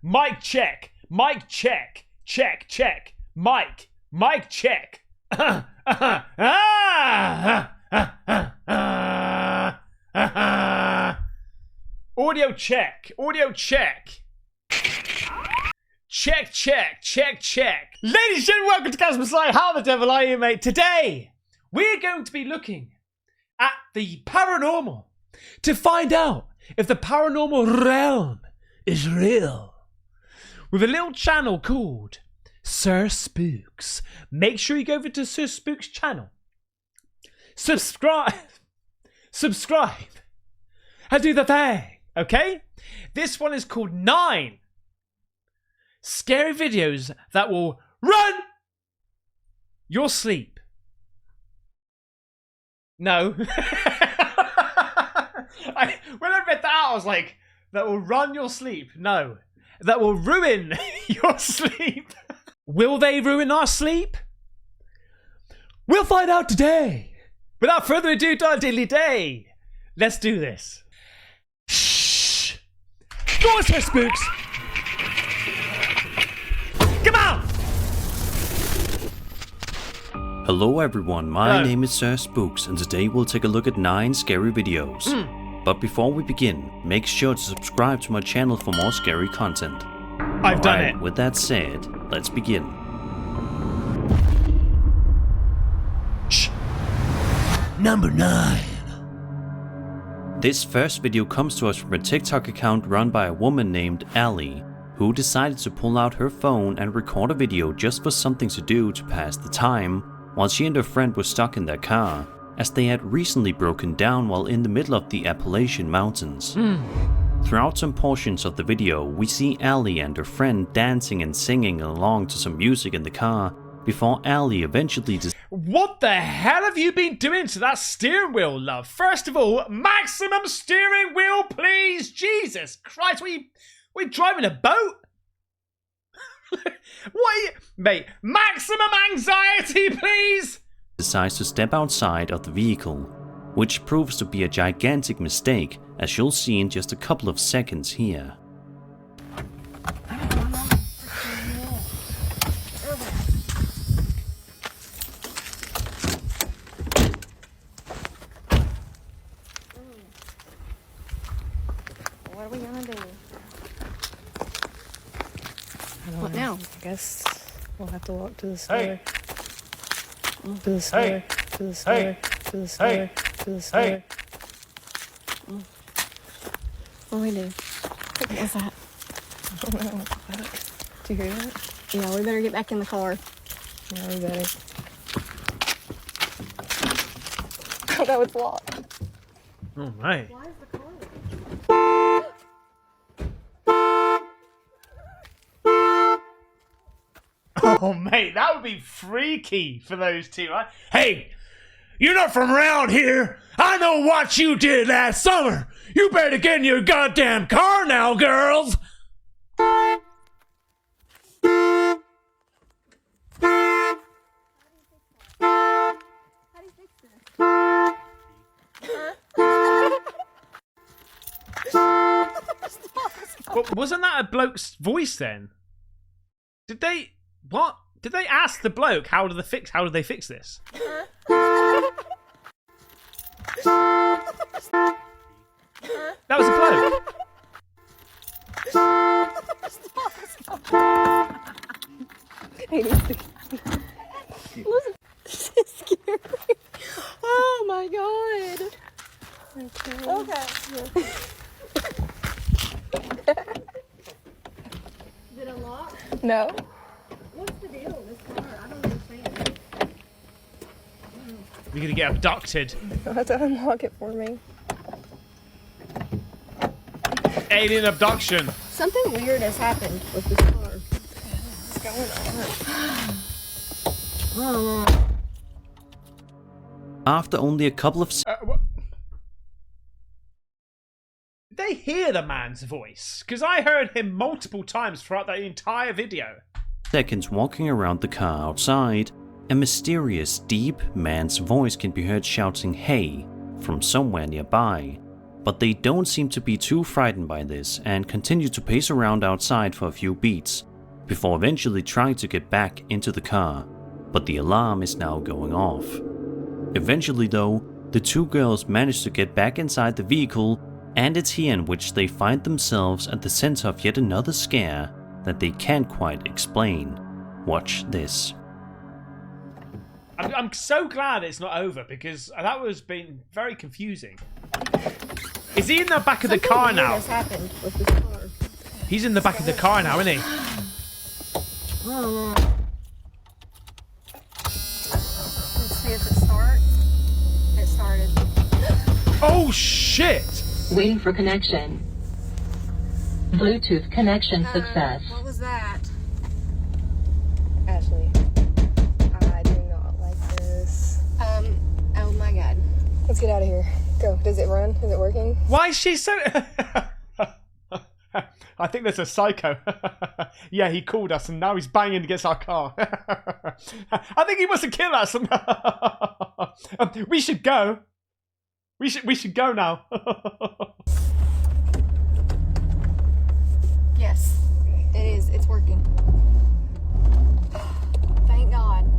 Mic check. Mic check. Check, check. Mic. Mic check. Audio check. Audio check. Check, check, check, check. Ladies and gentlemen, welcome to Caspersight. How the devil are you, mate? Today, we're going to be looking at the paranormal to find out if the paranormal realm is real. With a little channel called Sir Spooks. Make sure you go over to Sir Spooks' channel. Subscribe. And do the thing. Okay? This one is called 9 scary videos that will run your sleep. No. When I read that out, I was like, that will run your sleep. No. That will ruin your sleep. Will they ruin our sleep? We'll find out today. Without further ado, diddly day. Let's do this. Shh. Go on, Sir Spooks. Come on. Hello everyone, my name is Sir Spooks and today we'll take a look at 9 scary videos. But before we begin, make sure to subscribe to my channel for more scary content. I've done it. With that said, let's begin. Shh. Number 9. This first video comes to us from a TikTok account run by a woman named Allie, who decided to pull out her phone and record a video just for something to do to pass the time, while she and her friend were stuck in their car, as they had recently broken down while in the middle of the Appalachian mountains. Throughout some portions of the video, we see Allie and her friend dancing and singing along to some music in the car, before Allie eventually What the hell have you been doing to that steering wheel, love? First of all, maximum steering wheel, please! Jesus Christ, we driving a boat? What are you... Mate, maximum anxiety, please! decides to step outside of the vehicle, which proves to be a gigantic mistake, as you'll see in just a couple of seconds here. What are we gonna do? What now? I guess we'll have to walk to the store. Hey. To the store. Hey. To the store. Hey. To the store. Hey. To the store. Hey. What do we do? What's that? Do you hear that? Yeah, we better get back in the car. Yeah, we better. No, it's locked. All right. Why is the car locked? Oh, mate, that would be freaky for those two, right? Hey, you're not from around here. I know what you did last summer. You better get in your goddamn car now, girls. Well, wasn't that a bloke's voice then? Did they... What? Did they ask the bloke how do they fix this? That was a bloke. Listen, this is scary. Oh my god. Okay. Did it lock? No. What's the deal with this car? I don't understand. We're gonna get abducted. You'll have to unlock it for me. Alien abduction. Something weird has happened with this car. What's going on? I don't know. After only a couple of What? Did they hear the man's voice? Because I heard him multiple times throughout the entire video. seconds walking around the car outside, a mysterious, deep man's voice can be heard shouting "Hey" from somewhere nearby, but they don't seem to be too frightened by this and continue to pace around outside for a few beats, before eventually trying to get back into the car, but the alarm is now going off. Eventually though, the two girls manage to get back inside the vehicle, and it's here in which they find themselves at the center of yet another scare that they can't quite explain. Watch this. I'm so glad it's not over because that was been very confusing. Is he in the back of the car now? Something weird has happened with this car. He's in the back of the car now, isn't he? Let's see if it starts. It started. Oh shit! Waiting for connection. Bluetooth connection success. What was that? Ashley, I do not like this. Oh my god. Let's get out of here. Go. Does it run? Is it working? Why is she so... I think there's a psycho. Yeah, he called us and now he's banging against our car. I think he wants to kill us. We should go. We should go now. Yes, it is. It's working. Thank God.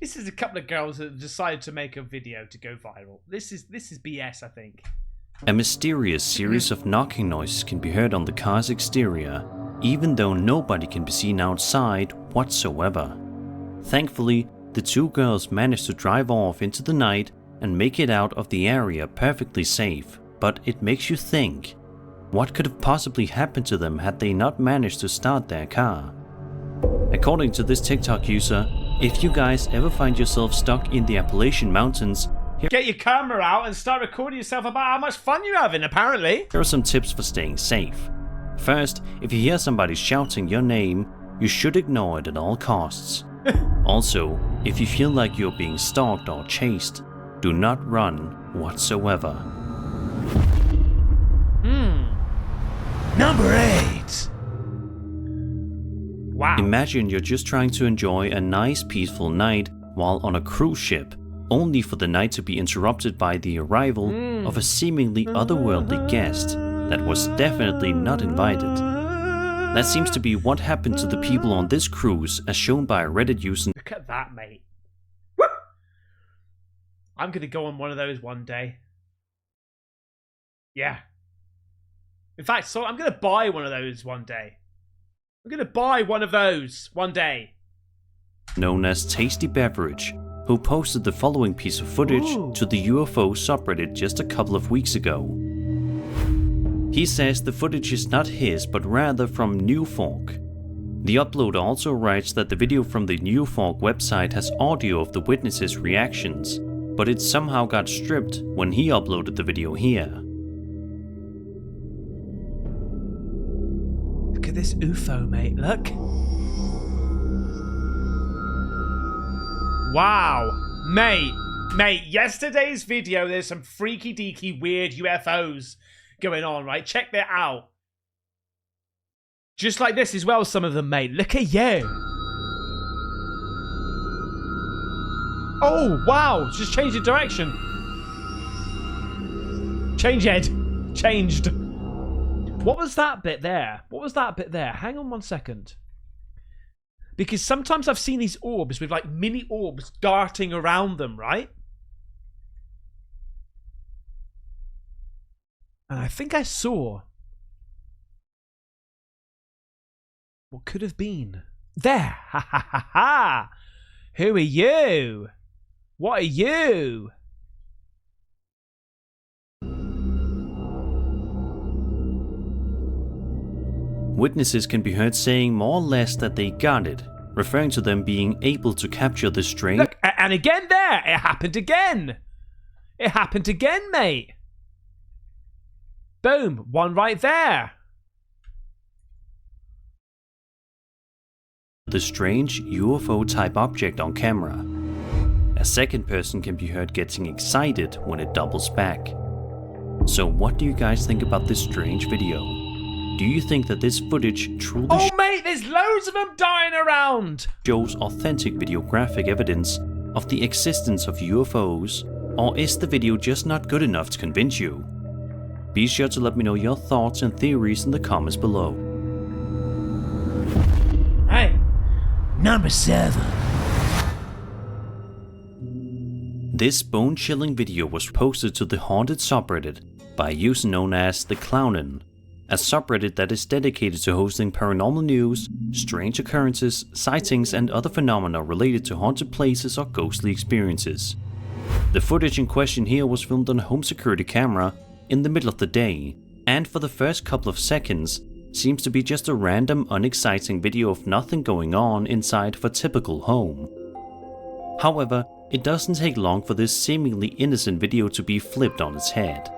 This is a couple of girls that have decided to make a video to go viral. This is BS, I think. A mysterious series of knocking noises can be heard on the car's exterior, even though nobody can be seen outside whatsoever. Thankfully, the two girls manage to drive off into the night and make it out of the area perfectly safe, but it makes you think, what could have possibly happened to them had they not managed to start their car? According to this TikTok user, if you guys ever find yourself stuck in the Appalachian Mountains, Get your camera out and start recording yourself about how much fun you're having, apparently. here are some tips for staying safe. First, if you hear somebody shouting your name, you should ignore it at all costs. Also, if you feel like you're being stalked or chased, do not run whatsoever. Number 8. Wow. Imagine you're just trying to enjoy a nice peaceful night while on a cruise ship, only for the night to be interrupted by the arrival of a seemingly otherworldly guest that was definitely not invited. That seems to be what happened to the people on this cruise, as shown by a Reddit user. Look at that, mate. Woo! I'm going to go on one of those one day. Yeah. In fact, so I'm going to buy one of those one day. I'm going to buy one of those one day. Known as Tasty Beverage, who posted the following piece of footage to the UFO subreddit just a couple of weeks ago. He says the footage is not his, but rather from Newquay. The uploader also writes that the video from the Newquay website has audio of the witnesses' reactions, but it somehow got stripped when he uploaded the video here. Look at this UFO, mate. Look. Wow. Mate, yesterday's video, there's some freaky deaky weird UFOs going on, right? Check that out. Just like this as well, some of them, mate. Look at you. Oh, wow. Just changed the direction. Changed. What was that bit there? Hang on 1 second. Because sometimes I've seen these orbs with like mini orbs darting around them, right? And I think I saw what could have been. There! Ha ha ha ha! Who are you? What are you? Witnesses can be heard saying more or less that they got it, referring to them being able to capture the strange. Look, and again there! It happened again! It happened again, mate! Boom! One right there! The strange UFO-type object on camera. A second person can be heard getting excited when it doubles back. So what do you guys think about this strange video? Do you think that this footage truly Oh mate, there's loads of them dying around! shows authentic videographic evidence of the existence of UFOs, Or is the video just not good enough to convince you? Be sure to let me know your thoughts and theories in the comments below. Hey, number 7. This bone-chilling video was posted to the haunted subreddit by a user known as The Clownin, a subreddit that is dedicated to hosting paranormal news, strange occurrences, sightings, and other phenomena related to haunted places or ghostly experiences. The footage in question here was filmed on a home security camera in the middle of the day, and for the first couple of seconds seems to be just a random, unexciting video of nothing going on inside of a typical home. However, it doesn't take long for this seemingly innocent video to be flipped on its head.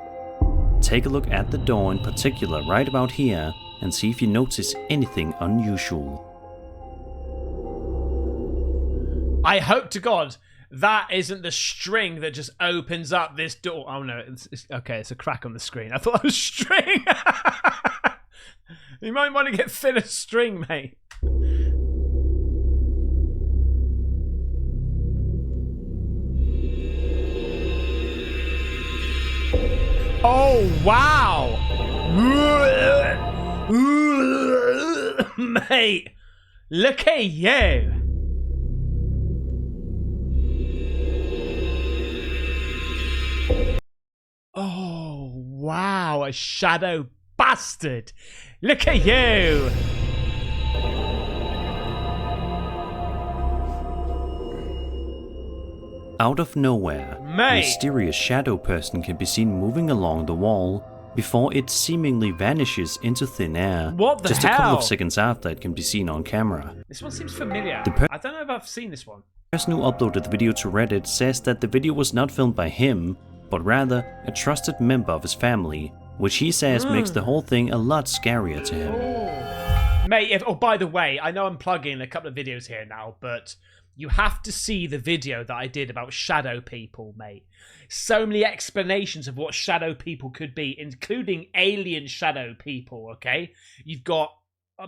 Take a look at the door in particular right about here and see if you notice anything unusual. I hope to God that isn't the string that just opens up this door. Oh no, it's okay, it's a crack on the screen. I thought it was string. You might want to get thinner string, mate. Oh, wow. Mate, look at you. Oh, wow, a shadow bastard. Look at you. Out of nowhere, Mate. a mysterious shadow person can be seen moving along the wall before it seemingly vanishes into thin air. What the just hell? a couple of seconds after it can be seen on camera. This one seems familiar. The I don't know if I've seen this one. person who uploaded the video to Reddit says that the video was not filmed by him, but rather a trusted member of his family, which he says makes the whole thing a lot scarier to him. Oh. Mate, oh, by the way, I know I'm plugging a couple of videos here now, but you have to see the video that I did about shadow people, mate. So many explanations of what shadow people could be, including alien shadow people, okay? You've got,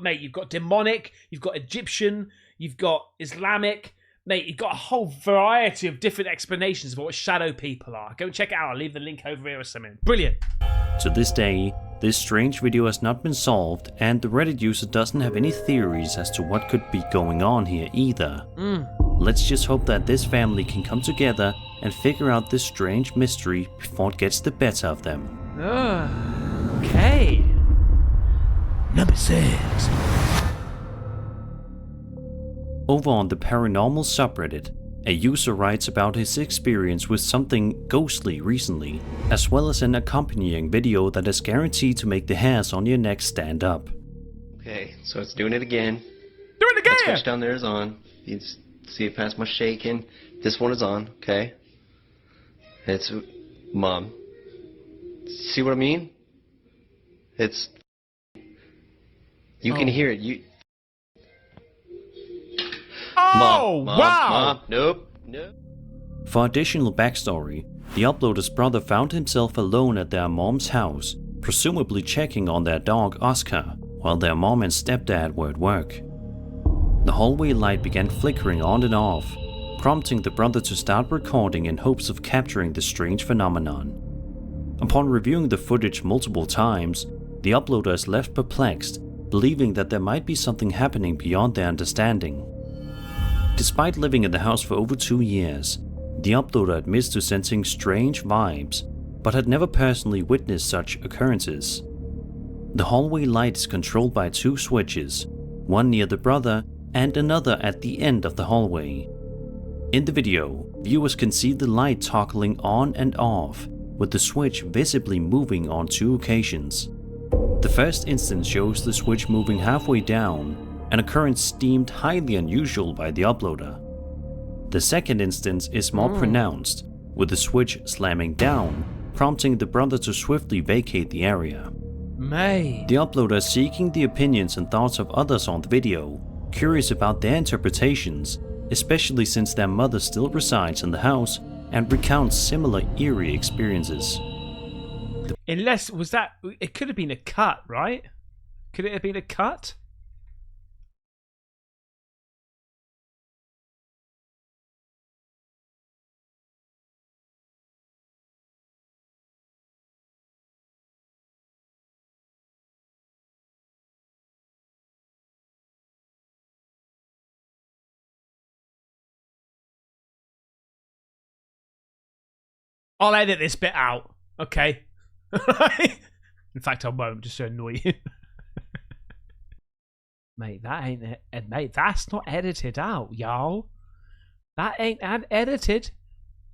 mate, you've got demonic, you've got Egyptian, you've got Islamic. Mate, you've got a whole variety of different explanations of what shadow people are. Go and check it out. I'll leave the link over here or something. Brilliant. To this day, this strange video has not been solved, and the Reddit user doesn't have any theories as to what could be going on here either. Let's just hope that this family can come together and figure out this strange mystery before it gets the better of them. Okay. Number 6. Over on the Paranormal subreddit, a user writes about his experience with something ghostly recently, as well as an accompanying video that is guaranteed to make the hairs on your neck stand up. Okay, so it's doing it again. Do it That again! switch down there is on. You can see it past my shaking. This one is on, okay? It's Mom. See what I mean? It's you can hear it. You Oh, Mom, wow! Mom, nope. For additional backstory, the uploader's brother found himself alone at their mom's house, presumably checking on their dog Oscar, while their mom and stepdad were at work. The hallway light began flickering on and off, prompting the brother to start recording in hopes of capturing the strange phenomenon. Upon reviewing the footage multiple times, the uploader is left perplexed, believing that there might be something happening beyond their understanding. Despite living in the house for over 2 years, the uploader admits to sensing strange vibes, but had never personally witnessed such occurrences. The hallway light is controlled by 2 switches, one near the brother and another at the end of the hallway. In the video, viewers can see the light toggling on and off, with the switch visibly moving on 2 occasions. The first instance shows the switch moving halfway down, an occurrence deemed highly unusual by the uploader. The second instance is more pronounced, with the switch slamming down, prompting the brother to swiftly vacate the area. Mate. The uploader is seeking the opinions and thoughts of others on the video, curious about their interpretations, especially since their mother still resides in the house and recounts similar eerie experiences. Unless, was that, it could have been a cut, right? Could it have been a cut? I'll edit this bit out. Okay. In fact, I won't, just to annoy you. Mate, that ain't it. Mate, that's not edited out, y'all. That ain't edited.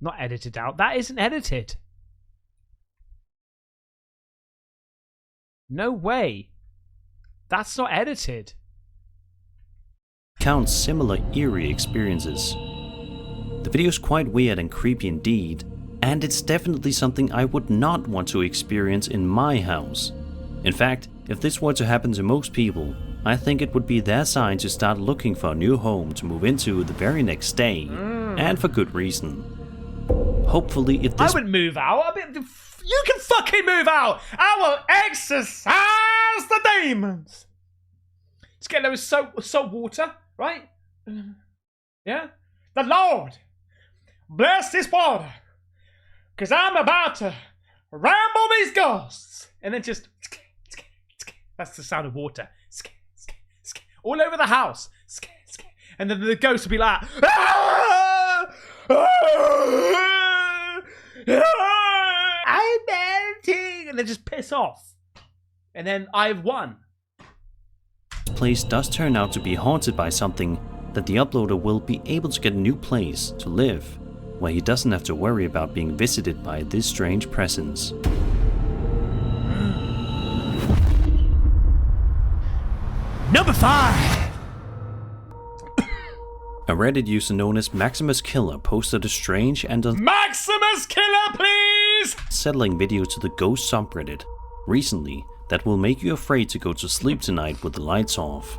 Not edited out. That isn't edited. No way. That's not edited. Counts similar eerie experiences. The video's quite weird and creepy indeed, and it's definitely something I would not want to experience in my house. In fact, if this were to happen to most people, I think it would be their sign to start looking for a new home to move into the very next day, and for good reason. Hopefully, if this— I would move out. You can fucking move out. I will exorcise the demons. Let's get there with salt water, right? Yeah? The Lord bless this water, because I'm about to ramble these ghosts. And then just, that's the sound of water. All over the house. And then the ghost will be like, I'm melting. And then just piss off. And then I've won. place does turn out to be haunted by something, that the uploader will be able to get a new place to live, where he doesn't have to worry about being visited by this strange presence. Number 5! A Reddit user known as Maximus Killer posted a strange and Maximus Killer, please! unsettling video to the Ghost subreddit recently that will make you afraid to go to sleep tonight with the lights off.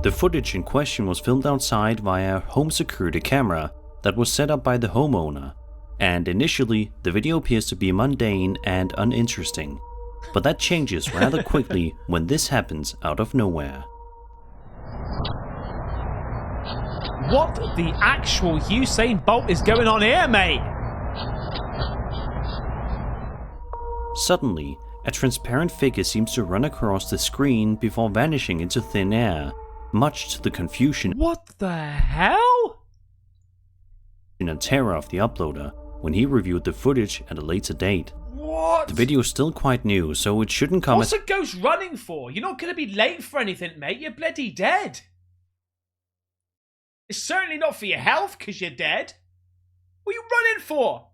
The footage in question was filmed outside via a home security camera that was set up by the homeowner, and initially the video appears to be mundane and uninteresting, but that changes rather quickly when this happens out of nowhere. What the actual Usain Bolt is going on here, mate? Suddenly, a transparent figure seems to run across the screen before vanishing into thin air, much to the confusion What the hell? and terror of the uploader when he reviewed the footage at a later date. What? The video is still quite new, so it shouldn't come What's as a ghost running for? You're not going to be late for anything, mate. You're bloody dead. It's certainly not for your health, because you're dead. What are you running for?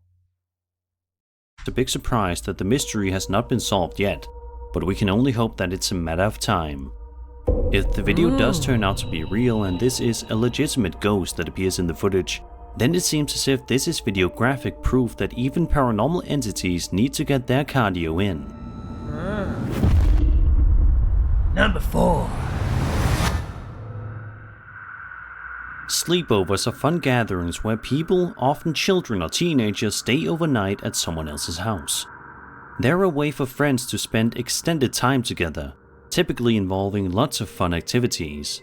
a big surprise that the mystery has not been solved yet, but we can only hope that it's a matter of time. If the video does turn out to be real and this is a legitimate ghost that appears in the footage, then it seems as if this is videographic proof that even paranormal entities need to get their cardio in. Number 4. Sleepovers are fun gatherings where people, often children or teenagers, stay overnight at someone else's house. They're a way for friends to spend extended time together, typically involving lots of fun activities.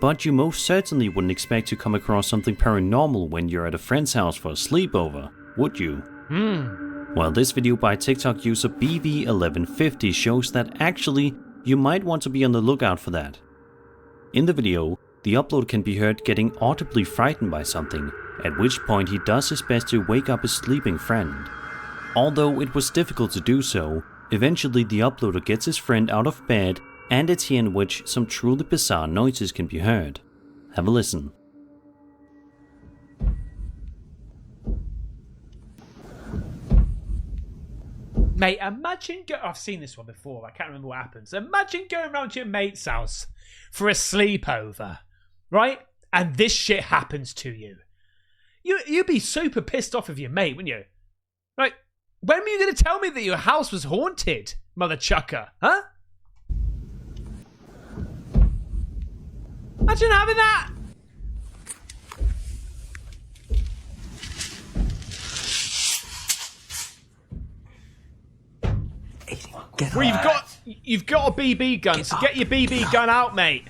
But you most certainly wouldn't expect to come across something paranormal when you're at a friend's house for a sleepover, would you? Well, this video by TikTok user BV1150 shows that actually, you might want to be on the lookout for that. In the video, the upload can be heard getting audibly frightened by something, at which point he does his best to wake up his sleeping friend. Although it was difficult to do so, eventually the uploader gets his friend out of bed, and it's here in which some truly bizarre noises can be heard. Have a listen. Mate, imagine I've seen this one before, I can't remember what happens. Imagine going around to your mate's house for a sleepover, right? And this shit happens to you. You'd be super pissed off with your mate, wouldn't you? Like, when were you going to tell me that your house was haunted, mother chucker? Huh? Imagine having that. Well, you've got a BB gun, so get your BB gun out, mate.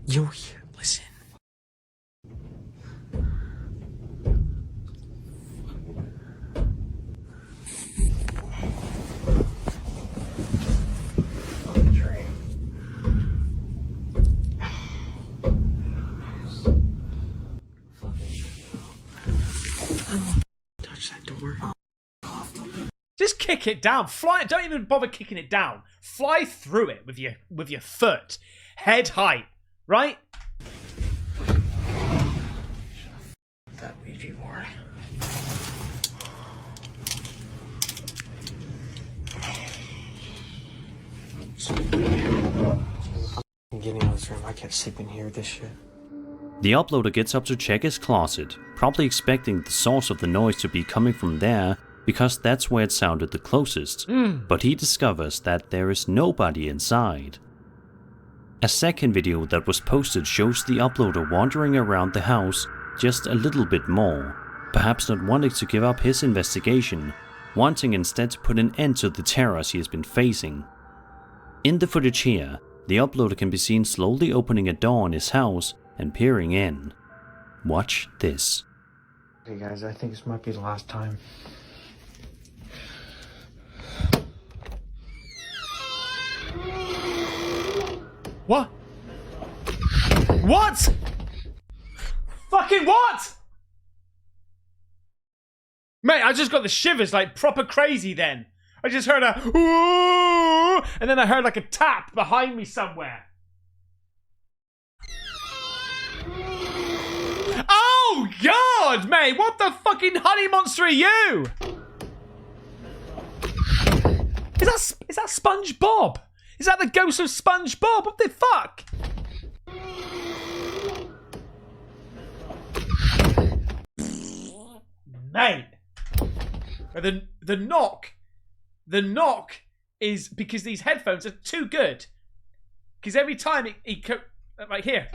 You're here, listen. kick it down. Fly it. Don't even bother kicking it down. Fly through it with your foot, head height, right? That Ouija board. I'm getting out of this room. I can't sleep in here with this shit. The uploader gets up to check his closet, probably expecting the source of the noise to be coming from there because that's where it sounded the closest, but he discovers that there is nobody inside. A second video that was posted shows the uploader wandering around the house just a little bit more, perhaps not wanting to give up his investigation, wanting instead to put an end to the terrors he has been facing. In the footage here, the uploader can be seen slowly opening a door in his house and peering in. Watch this. Hey guys, I think this might be the last time. What? What? Fucking what? Mate, I just got the shivers like proper crazy then. I just heard a ooh, and then I heard like a tap behind me somewhere. Oh God, mate, what the fucking honey monster are you? Is that SpongeBob? Is that the ghost of SpongeBob? What the fuck? Mate. The knock is because these headphones are too good. Because every time right here.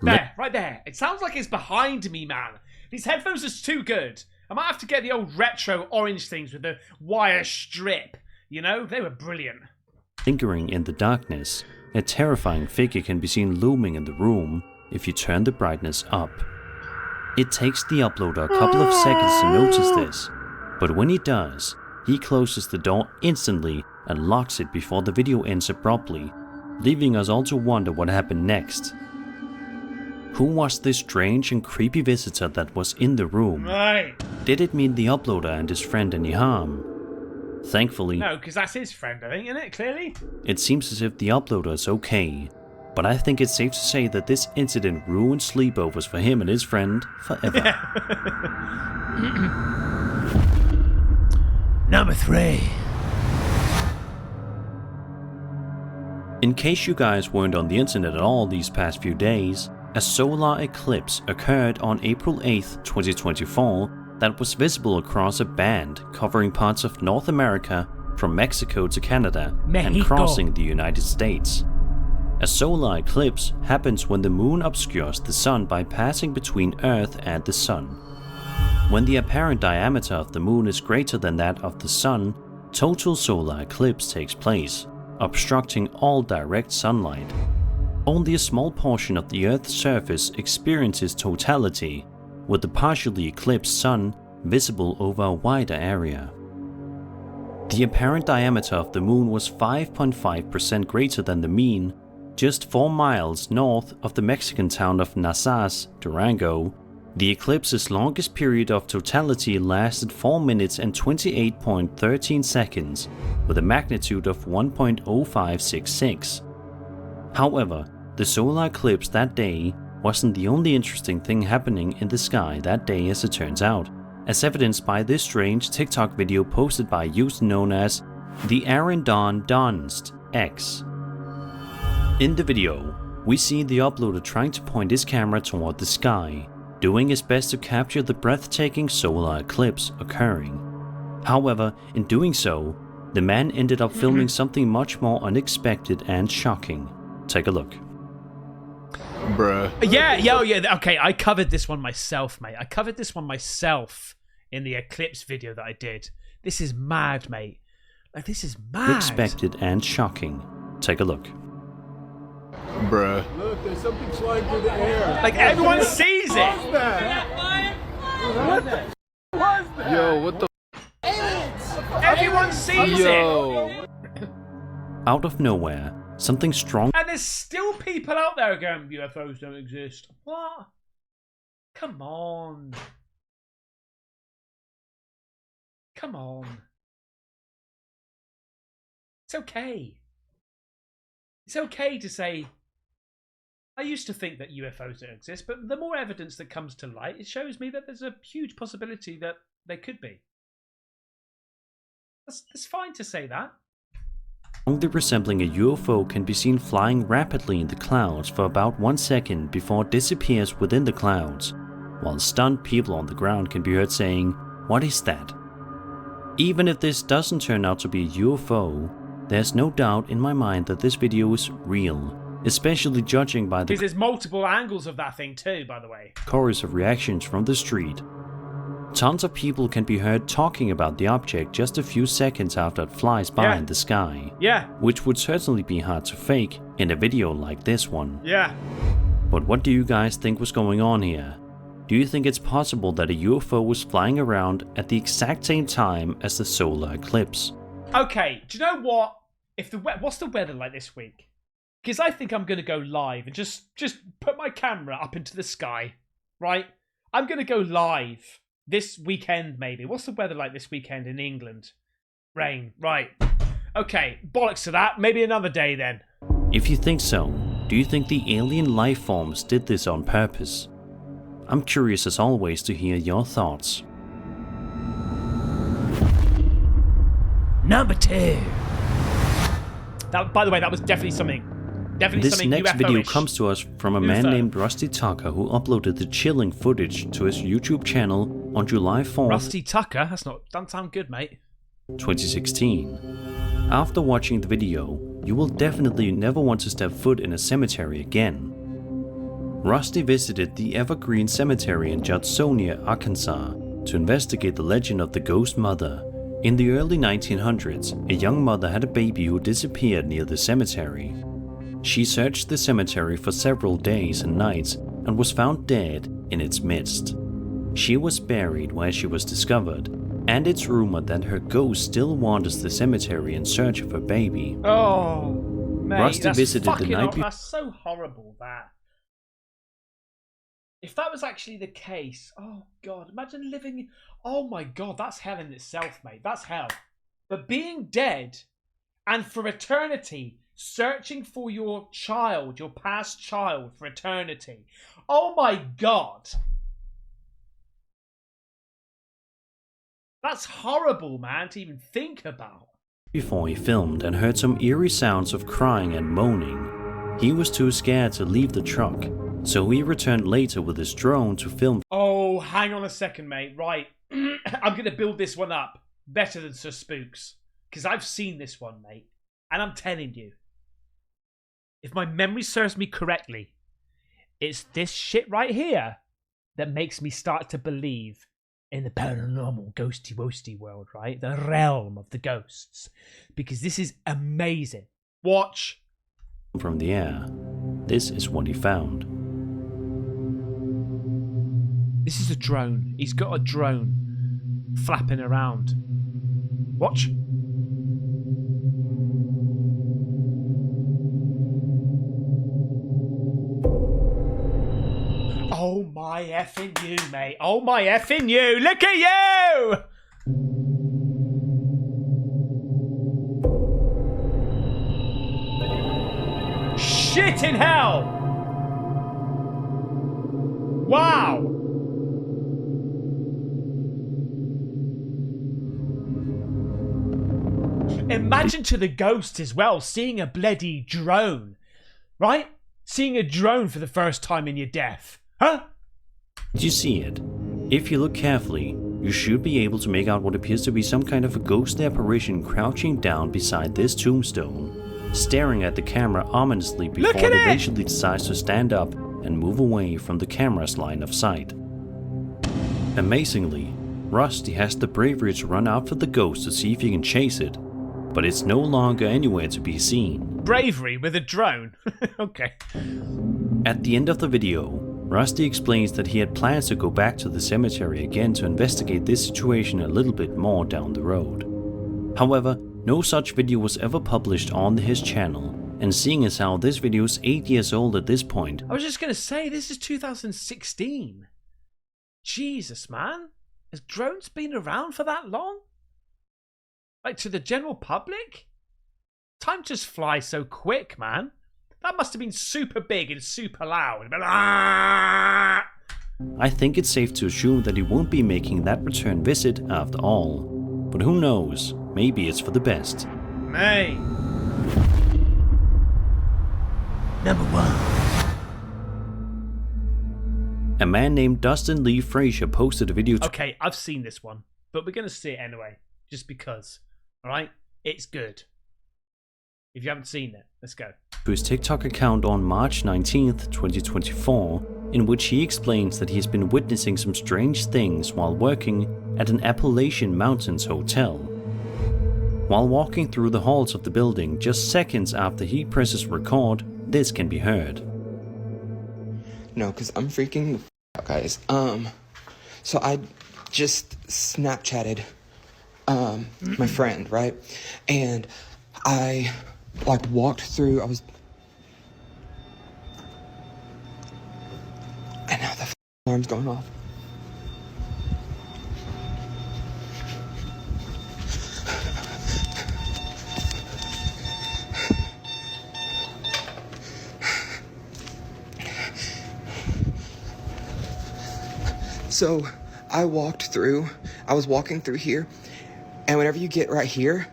There, right there. It sounds like it's behind me, man. These headphones are too good. I might have to get the old retro orange things with the wire strip. You know, they were brilliant. Lingering in the darkness, a terrifying figure can be seen looming in the room if you turn the brightness up. It takes the uploader a couple of seconds to notice this, but when he does, he closes the door instantly and locks it before the video ends abruptly, leaving us all to wonder what happened next. Who was this strange and creepy visitor that was in the room? Right. Did it mean the uploader and his friend any harm? Thankfully, no, because that's his friend, I think, isn't it? Clearly. It seems as if the uploader is okay, but I think it's safe to say that this incident ruined sleepovers for him and his friend forever. Number 3. In case you guys weren't on the internet at all these past few days, a solar eclipse occurred on April 8th, 2024 that was visible across a band covering parts of North America from Mexico to Canada and crossing the United States. A solar eclipse happens when the moon obscures the sun by passing between Earth and the sun. When the apparent diameter of the moon is greater than that of the sun, total solar eclipse takes place, obstructing all direct sunlight. Only a small portion of the Earth's surface experiences totality, with the partially eclipsed sun visible over a wider area. The apparent diameter of the moon was 5.5% greater than the mean, just 4 miles north of the Mexican town of Nazas, Durango. The eclipse's longest period of totality lasted 4 minutes and 28.13 seconds, with a magnitude of 1.0566. However, the solar eclipse that day wasn't the only interesting thing happening in the sky that day, as it turns out, as evidenced by this strange TikTok video posted by a user known as the Aaron Dawn Donst X. In the video, we see the uploader trying to point his camera toward the sky, doing his best to capture the breathtaking solar eclipse occurring. However, in doing so, the man ended up filming something much more unexpected and shocking. Take a look. Bruh. Yeah, okay, I covered this one myself, mate. I covered this one myself in the eclipse video that I did. This is mad, mate. Like, this is mad. Unexpected and shocking. Take a look. Bruh. Look, there's something flying through the air. Like, everyone sees it. What was that? Yo, what the? Everyone sees it. Out of nowhere, something strong. And there's still people out there going, UFOs don't exist. What? Come on. come on. It's okay. It's okay to say, I used to think that UFOs don't exist, but the more evidence that comes to light, it shows me that there's a huge possibility that they could be. That's fine to say that. Strongly resembling a UFO can be seen flying rapidly in the clouds for about 1 second before it disappears within the clouds, while stunned people on the ground can be heard saying, "What is that?" Even if this doesn't turn out to be a UFO, there's no doubt in my mind that this video is real, especially judging by the Because there's multiple angles of that thing too, by the way. chorus of reactions from the street. Tons of people can be heard talking about the object just a few seconds after it flies by in the sky. Yeah. Which would certainly be hard to fake in a video like this one. Yeah. But what do you guys think was going on here? Do you think it's possible that a UFO was flying around at the exact same time as the solar eclipse? Okay, do you know what? What's the weather like this week? Because I think I'm going to go live and just put my camera up into the sky, right? I'm going to go live this weekend, maybe. What's the weather like this weekend in England? Rain, right. Okay, bollocks to that. Maybe another day then. If you think so, do you think the alien life forms did this on purpose? I'm curious as always to hear your thoughts. Number 2. That, by the way, that was definitely something. Definitely This something next UFO-ish. video comes to us from a man UFO. named Rusty Tucker who uploaded the chilling footage to his YouTube channel on July 4th, Rusty Tucker? Doesn't sound good, mate. 2016. After watching the video, you will definitely never want to step foot in a cemetery again. Rusty visited the Evergreen Cemetery in Judsonia, Arkansas, to investigate the legend of the ghost mother. In the early 1900s, a young mother had a baby who disappeared near the cemetery. She searched the cemetery for several days and nights and was found dead in its midst. She was buried where she was discovered, and it's rumored that her ghost still wanders the cemetery in search of her baby. Oh, mate, Rusty that's visited the fucking night before. That's so horrible, that. If that was actually the case, oh God, imagine living... Oh my God, that's hell in itself, mate. That's hell. But being dead and for eternity, searching for your child, your past child for eternity. Oh my God. That's horrible, man, to even think about. Before he filmed and heard some eerie sounds of crying and moaning. He was too scared to leave the truck, so he returned later with his drone to film. Oh, hang on a second, mate. Right. I'm going to build this one up better than Sir Spooks. Because I've seen this one, mate. And I'm telling you, if my memory serves me correctly, it's this shit right here that makes me start to believe in the paranormal, ghosty-wosty world, right? The realm of the ghosts. Because this is amazing. Watch. From the air. This is what he found. This is a drone. He's got a drone flapping around. Watch. Oh my effing you, mate. Oh my effing you. Look at you! Shit in hell! Wow! Imagine to the ghost as well, seeing a bloody drone, right? Seeing a drone for the first time in your death. Huh? Did you see it? If you look carefully, you should be able to make out what appears to be some kind of a ghostly apparition crouching down beside this tombstone, staring at the camera ominously before it eventually decides to stand up and move away from the camera's line of sight. Amazingly, Rusty has the bravery to run after the ghost to see if he can chase it, but it's no longer anywhere to be seen. Bravery with a drone. Okay. At the end of the video, Rusty explains that he had plans to go back to the cemetery again to investigate this situation a little bit more down the road. However, no such video was ever published on his channel, and seeing as how this video is 8 years old at this point, I was just going to say, this is 2016. Jesus, man. Has drones been around for that long? Like, to the general public? Time just flies so quick, man. That must have been super big and super loud. I think it's safe to assume that he won't be making that return visit after all. But who knows, maybe it's for the best. May. Number 1. A man named Dustin Lee Frazier posted a video. Okay, I've seen this one, but we're going to see it anyway, just because. Alright? It's good. If you haven't seen it, let's go. To his TikTok account on March 19th, 2024, in which he explains that he has been witnessing some strange things while working at an Appalachian Mountains hotel. While walking through the halls of the building just seconds after he presses record, this can be heard. No, because I'm freaking the out, guys. So I just Snapchatted my friend, right? And I like walked through, and now the alarm's going off. So I was walking through here, and whenever you get right here,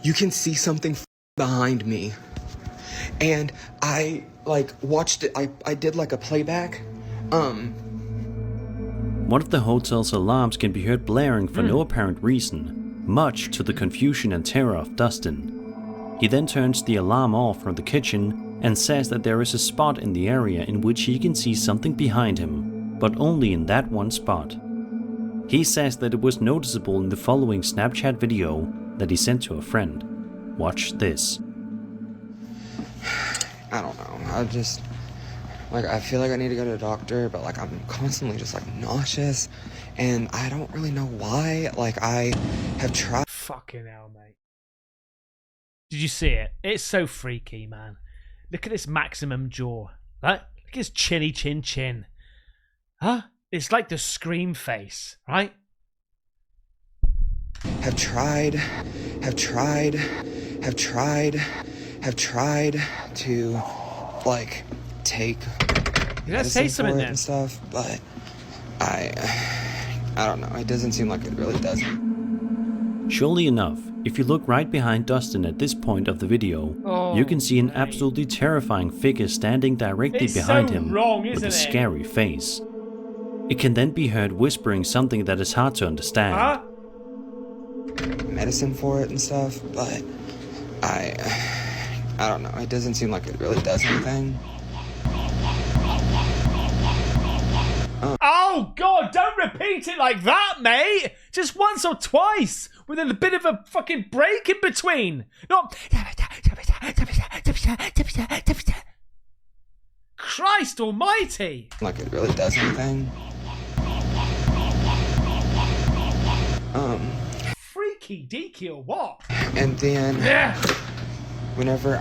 you can see something behind me. And I like watched it, I did like a playback. One of the hotel's alarms can be heard blaring for no apparent reason, much to the confusion and terror of Dustin. He then turns the alarm off from the kitchen and says that there is a spot in the area in which he can see something behind him, but only in that one spot. He says that it was noticeable in the following Snapchat video that he sent to a friend. Watch this. I don't know, I just, like, I feel like I need to go to the doctor, but like I'm constantly just like nauseous, and I don't really know why. Like, I have tried. Fucking hell, mate. Did you see it? It's so freaky, man. Look at this maximum jaw. Right? Look at his chinny chin chin. Huh? It's like the Scream face, right? Have tried to like take Let's say medicine something for it then. and stuff, but I don't know. It doesn't seem like it really does. Surely enough, if you look right behind Dustin at this point of the video, you can see an absolutely terrifying figure standing directly behind him with a scary face. It can then be heard whispering something that is hard to understand. Medicine for it and stuff, but I don't know. It doesn't seem like it really does anything. Oh God, don't repeat it like that, mate! Just once or twice, with a bit of a fucking break in between. Not Christ almighty! Like it really does anything. Freaky deaky or what? And then whenever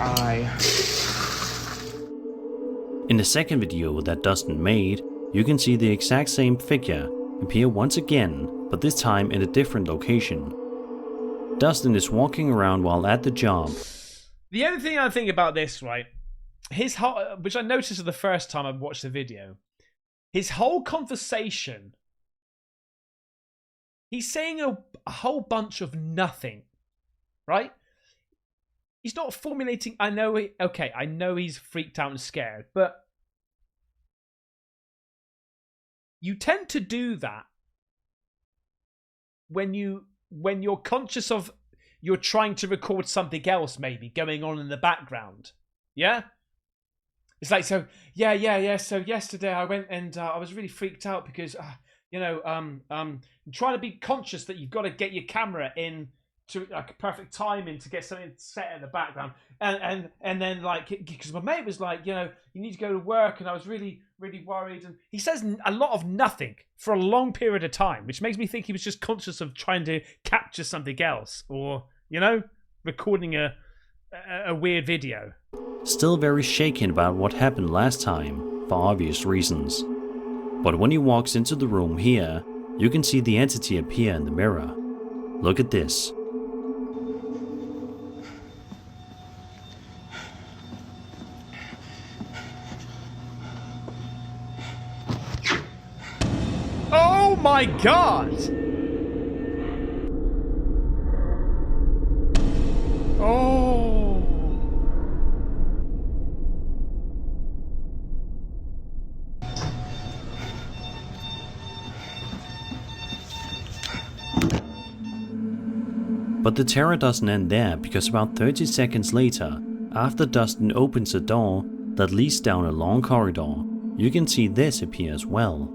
In the second video that Dustin made, you can see the exact same figure appear once again, but this time in a different location. Dustin is walking around while at the job. The only thing I think about this, right, his whole, which I noticed the first time I watched the video, his whole conversation, he's saying a whole bunch of nothing, right? He's not formulating. I know he's freaked out and scared, but you tend to do that when you're conscious of you're trying to record something else maybe going on in the background. Yeah? It's like, so so yesterday I went and I was really freaked out because trying to be conscious that you've got to get your camera in to like perfect timing to get something set in the background, and then like, because my mate was like, you need to go to work, and I was really worried, and he says a lot of nothing for a long period of time, which makes me think he was just conscious of trying to capture something else, or recording a weird video. Still very shaken about what happened last time, for obvious reasons. But when he walks into the room here, you can see the entity appear in the mirror. Look at this. my god! Oh. But the terror doesn't end there, because about 30 seconds later, after Dustin opens a door that leads down a long corridor, you can see this appear as well.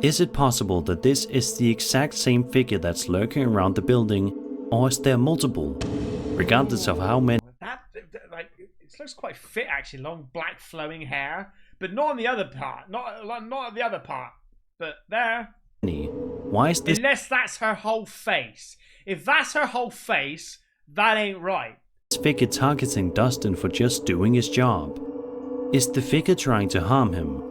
Is it possible that this is the exact same figure that's lurking around the building, or is there multiple? Regardless of how many. That, like, it looks quite fit actually, long black flowing hair, but not on the other part. Not on the other part, but there. Why is this? Unless that's her whole face. If that's her whole face, that ain't right. Figure targeting Dustin for just doing his job? Is the figure trying to harm him?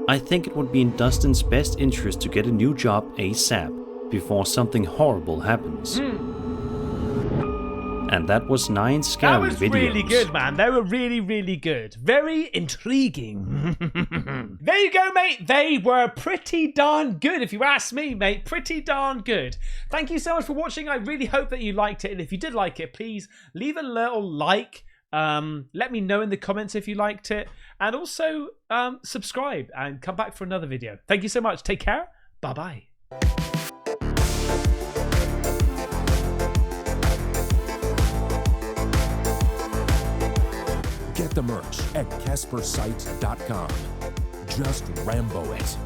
I think it would be in Dustin's best interest to get a new job ASAP before something horrible happens. And that was 9 scary videos. That was really good, man. They were really, really good. Very intriguing. There you go, mate. They were pretty darn good, if you ask me, mate. Pretty darn good. Thank you so much for watching. I really hope that you liked it. And if you did like it, please leave a little like. Let me know in the comments if you liked it. And also subscribe and come back for another video. Thank you so much. Take care. Bye-bye. Get the merch at Caspersight.com. Just Rambo it.